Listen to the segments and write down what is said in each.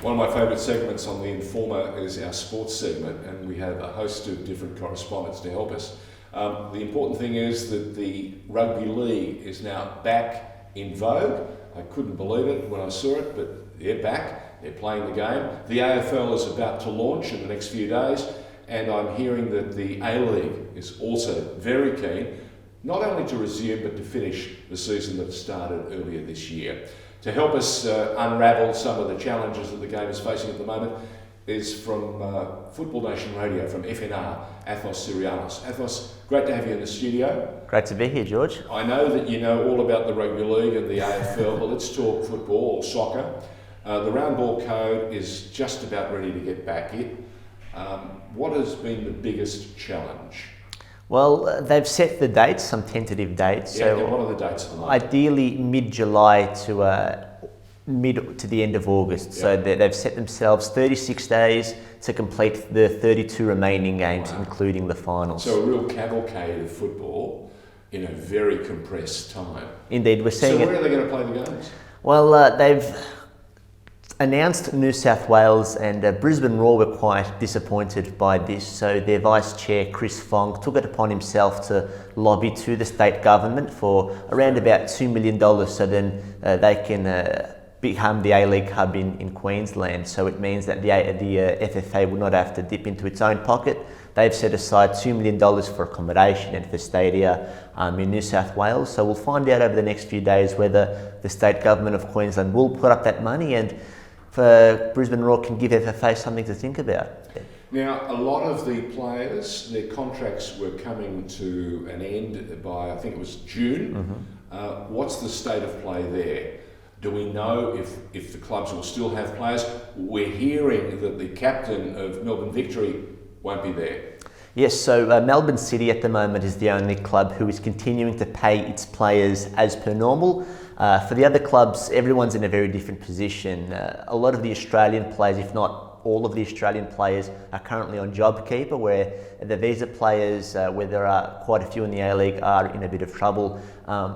One of my favourite segments on The Informer is our sports segment, and we have a host of different correspondents to help us. The important thing is that the rugby league is now back in vogue. I couldn't believe it when I saw it, but they're back, they're playing the game. The AFL is about to launch in the next few days, and I'm hearing that the A-League is also very keen, not only to resume, but to finish the season that started earlier this year. To help us unravel some of the challenges that the game is facing at the moment is from Football Nation Radio, from FNR, Athos Sirianos. Athos, great to have you in the studio. Great to be here, George. I know that you know all about the rugby league and the AFL, but let's talk football or soccer. The round ball code is just about ready to get back in. What has been the biggest challenge? Well, they've set the dates, some tentative dates. Yeah, so what are the dates at the moment? Ideally mid-July to mid to the end of August. Yep. So they've set themselves 36 days to complete the 32 remaining games, wow, including the finals. So a real cavalcade of football in a very compressed time. Indeed, we're seeing So where are they going to play the games? Well, they've announced New South Wales, and Brisbane Roar were quite disappointed by this. So their Vice Chair, Chris Fong, took it upon himself to lobby to the state government for around about $2 million, so then they can become the A-League hub in Queensland. So it means that the FFA will not have to dip into its own pocket. They've set aside $2 million for accommodation and for stadia in New South Wales. So we'll find out over the next few days whether the state government of Queensland will put up that money, and Brisbane Roar can give FFA something to think about. Now, a lot of the players, their contracts were coming to an end by, I think it was June. Mm-hmm. What's the state of play there? Do we know if the clubs will still have players? We're hearing that the captain of Melbourne Victory won't be there. Yes, so Melbourne City at the moment is the only club who is continuing to pay its players as per normal. For the other clubs, everyone's in a very different position. A lot of the Australian players, if not all of the Australian players, are currently on JobKeeper, where the visa players, where there are quite a few in the A-League, are in a bit of trouble.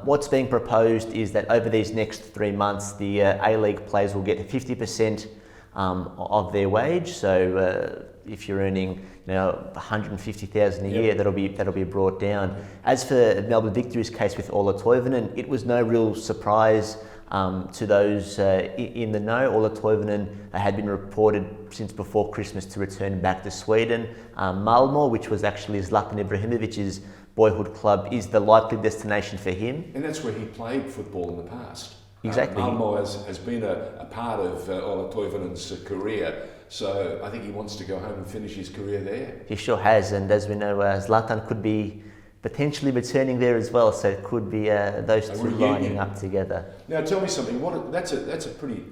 What's being proposed is that over these next 3 months, the A-League players will get 50% of their wage. So if you're earning, $150,000 a year, that'll be brought down. As for Melbourne Victory's case with Ola Toivonen, it was no real surprise to those in the know. Ola Toivonen had been reported since before Christmas to return back to Sweden. Malmö, which was actually Zlatan Ibrahimovic's boyhood club, is the likely destination for him. And that's where he played football in the past. Exactly. Malmö has been a part of Ola Toivonen's career, so I think he wants to go home and finish his career there. He sure has, and as we know, Zlatan could be potentially returning there as well, so it could be those two lining up together. Now tell me something, that's a pretty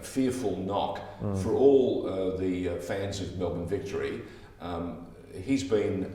fearful knock for all the fans of Melbourne Victory. He's been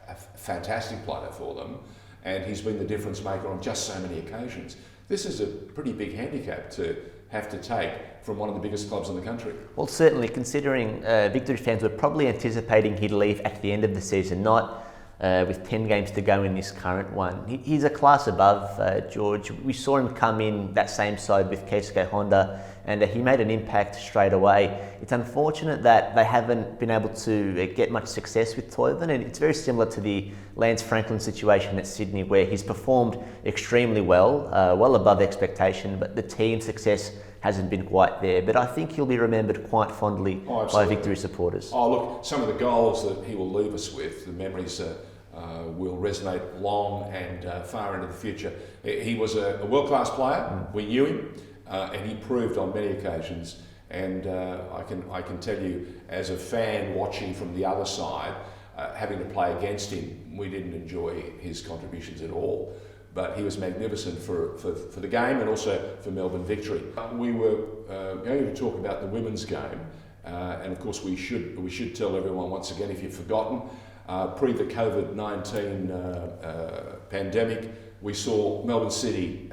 a fantastic player for them, and he's been the difference maker on just so many occasions. This is a pretty big handicap to have to take from one of the biggest clubs in the country. Well, certainly, considering Victory fans were probably anticipating he'd leave at the end of the season, not with 10 games to go in this current one. He's a class above George. We saw him come in that same side with Keisuke Honda, and he made an impact straight away. It's unfortunate that they haven't been able to get much success with Toivonen, and it's very similar to the Lance Franklin situation at Sydney, where he's performed extremely well, well above expectation, but the team success hasn't been quite there. But I think he'll be remembered quite fondly by Victory supporters. Oh, look, some of the goals that he will leave us with, the memories will resonate long and far into the future. He was a world-class player. We knew him, and he proved on many occasions. And I can tell you, as a fan watching from the other side, having to play against him, we didn't enjoy his contributions at all. But he was magnificent for the game and also for Melbourne Victory. We were going to talk about the women's game, and of course we should tell everyone once again, if you've forgotten, pre the COVID-19 pandemic, we saw Melbourne City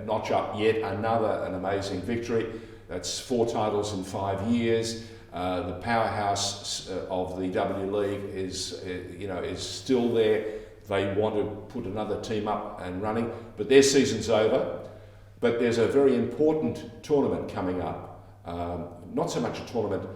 notch up yet an amazing victory. That's 4 titles in 5 years. The powerhouse of the W League is still there. They want to put another team up and running, but their season's over. But there's a very important tournament coming up not so much a tournament,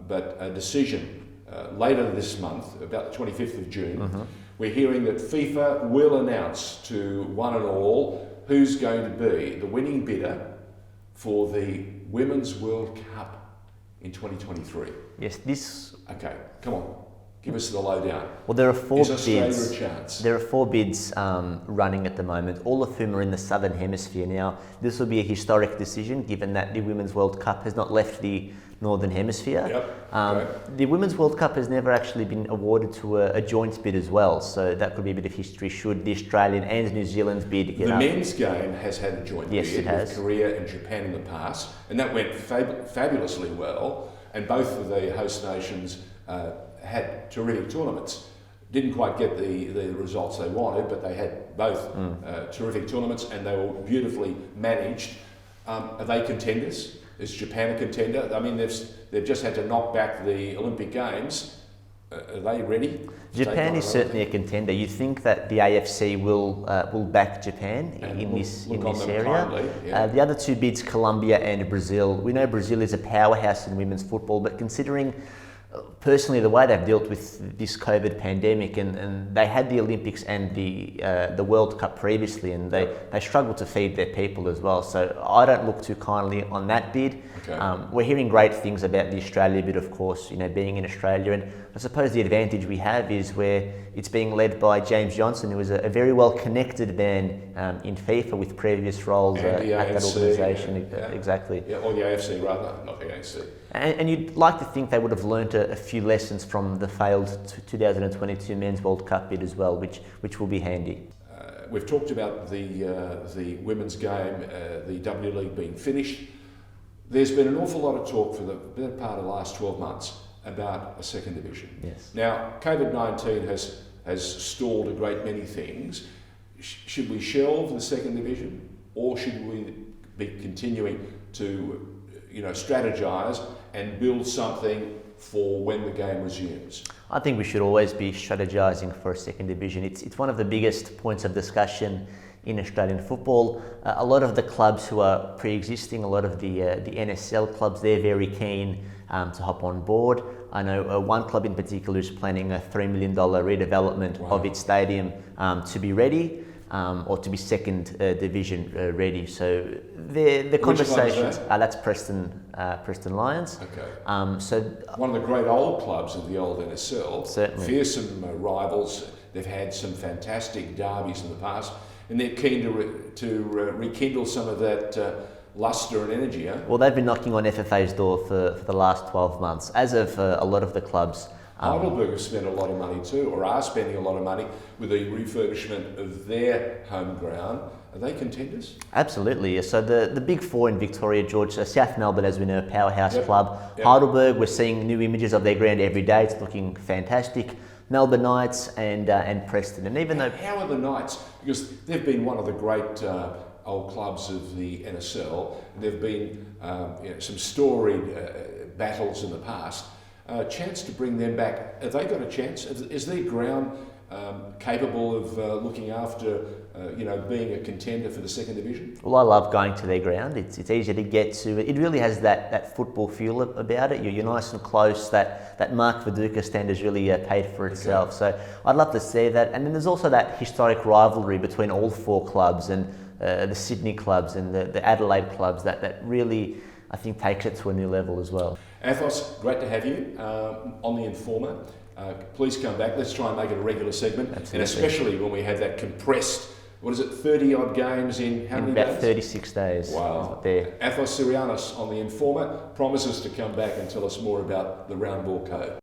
but a decision later this month, about the 25th of June. We're hearing that FIFA will announce to one and all who's going to be the winning bidder for the Women's World Cup in 2023. Yes, this. Okay, come on, give us the lowdown. Well, there are four Is Australia bids. a chance? There are four bids running at the moment, all of whom are in the Southern Hemisphere. Now, this will be a historic decision given that the Women's World Cup has not left the Northern Hemisphere. Yep. The Women's World Cup has never actually been awarded to a joint bid as well, so that could be a bit of history should the Australian and New Zealand bid get The up. men's game has had a joint Yes, bid it has. with Korea and Japan in the past, and that went fabulously well, and both of the host nations had terrific tournaments. Didn't quite get the results they wanted, but they had both terrific tournaments, and they were beautifully managed. Are they contenders? Is Japan a contender? I mean, they've just had to knock back the Olympic Games. Are they ready? Japan is certainly a contender. You'd think that the AFC will back Japan in this area. Yeah. The other two bids, Colombia and Brazil. We know Brazil is a powerhouse in women's football, but considering personally the way they've dealt with this COVID pandemic, and they had the Olympics and the World Cup previously, and they struggled to feed their people as well. So I don't look too kindly on that bid. Okay. We're hearing great things about the Australia bid, of course, being in Australia, and I suppose the advantage we have is where it's being led by James Johnson, who is a very well connected man in FIFA with previous roles at that organisation. Exactly. Yeah, or the AFC rather, not the AFC. And you'd like to think they would have learnt a few lessons from the failed 2022 Men's World Cup bid as well, which will be handy. We've talked about the women's game, the W League being finished. There's been an awful lot of talk for the better part of the last 12 months about a second division. Yes. Now, COVID-19 has stalled a great many things. Should we shelve the second division, or should we be continuing to strategise and build something for when the game resumes? I think we should always be strategising for a second division. It's one of the biggest points of discussion in Australian football. A lot of the clubs who are pre-existing, a lot of the NSL clubs, they're very keen to hop on board. I know one club in particular is planning a $3 million redevelopment of its stadium to be ready. Or to be second division ready. So the conversations. That's Preston Lions. Okay. So one of the great old clubs of the old NSL. Certainly. Fearsome rivals. They've had some fantastic derbies in the past, and they're keen to rekindle some of that lustre and energy. Huh? Well, they've been knocking on FFA's door for the last 12 months, as of a lot of the clubs. Heidelberg have spent a lot of money too, or are spending a lot of money with the refurbishment of their home ground. Are they contenders? Absolutely. So the big four in Victoria, George, South Melbourne, as we know, a powerhouse club. Yep. Heidelberg, we're seeing new images of their ground every day. It's looking fantastic. Melbourne Knights and Preston. And even though... How are the Knights? Because they've been one of the great old clubs of the NSL. There've been some storied battles in the past. Chance to bring them back. Have they got a chance? Is their ground capable of looking after, being a contender for the second division? Well, I love going to their ground. It's easy to get to. It really has that football feel about it. You're nice and close. That Mark Viduka stand has really paid for itself. Okay. So I'd love to see that. And then there's also that historic rivalry between all four clubs and the Sydney clubs and the Adelaide clubs that really, I think, takes it to a new level as well. Athos, great to have you on The Informer. Please come back. Let's try and make it a regular segment. Absolutely. And especially when we have that compressed, 30-odd games in how many days? About 36 days. Wow. There. Athos Sirianos on The Informer promises to come back and tell us more about the round ball code.